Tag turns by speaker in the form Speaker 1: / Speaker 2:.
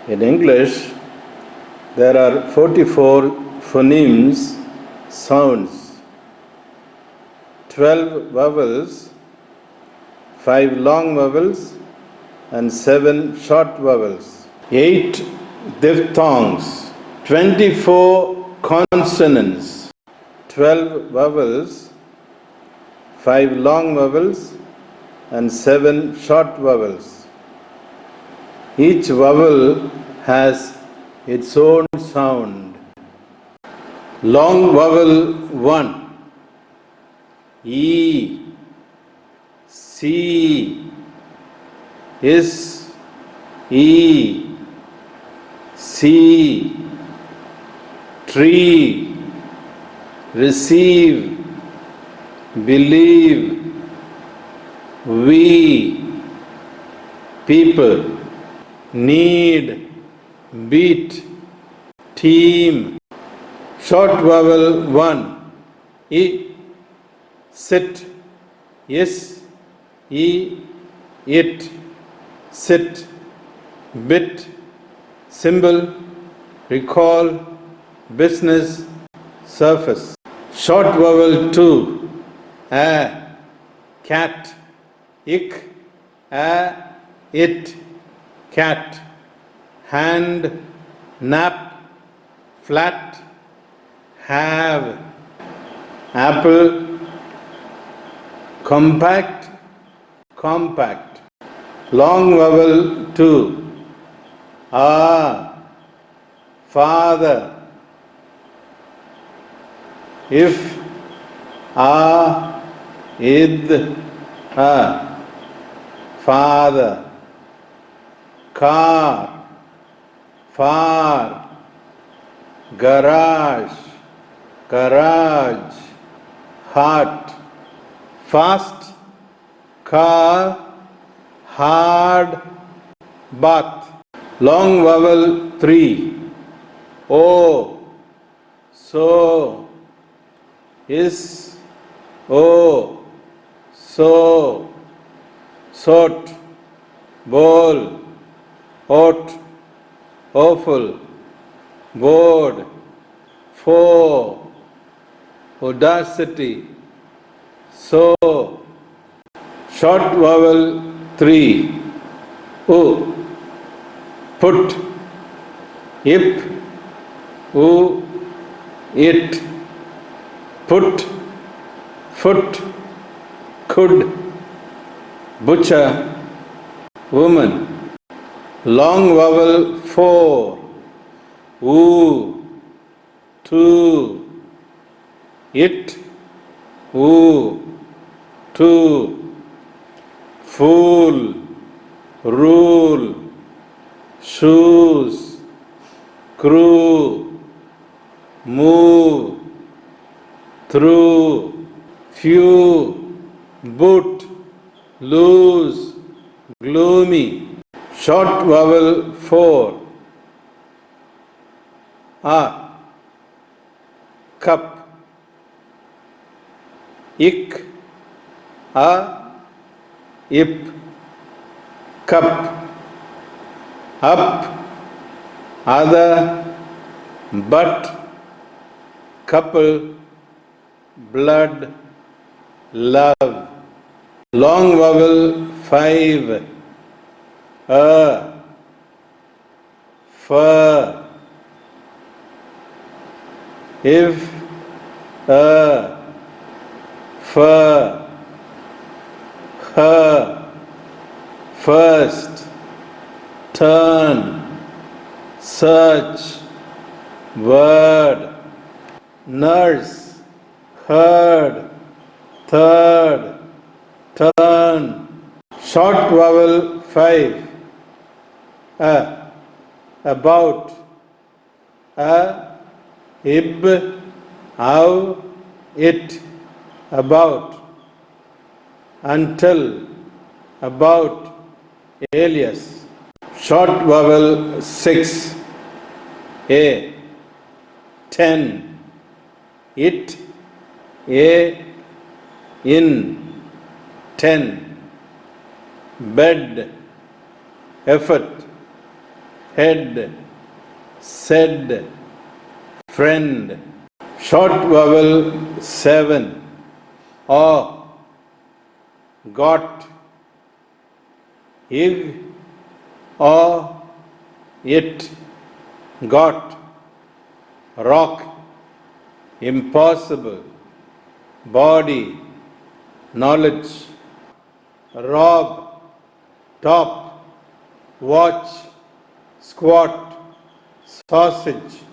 Speaker 1: In English, there are 44 phonemes, sounds, 12 vowels, 5 long vowels, and 7 short vowels, 8 diphthongs, 24 consonants, 12 vowels, 5 long vowels, and 7 short vowels. Each vowel has its own sound. Long vowel 1, E, C, S, E, C, tree, receive, believe, we, people, need, beat, team. Short vowel 1, E, sit, yes, E, it, sit, bit, symbol, recall, business, surface. Short vowel 2, a, cat, ick, a, it, cat, hand, nap, flat, have, apple, compact, compact. Long vowel 2, father, if, id, father, car, far, garage, garage, heart, fast, car, hard, bath. Long vowel 3, O, so, is, o, so, sort, bowl, oat, awful, bored, for, audacity, so. Short vowel 3, U, put, ip, u, it, put, foot, could, butcher, woman. Long vowel 4, oo, to, it, oo, to, fool, rule, shoes, crew, move, through, few, boot, lose, gloomy. Short vowel 4, cup, ick, ip, cup, up, other, but, couple, blood, love. Long vowel 5, fur, if, fur, her, first, turn, search, word, nurse, heard, third, turn. Short vowel 5, about, ib, how, it, about, until, about, alias. Short vowel 6, a, 10, it, a, in, 10, bed, effort, head, said, friend. Short vowel 7. Or, got, ig, or, it, got, rock, impossible, body, knowledge, rob, top, watch, squat, sausage,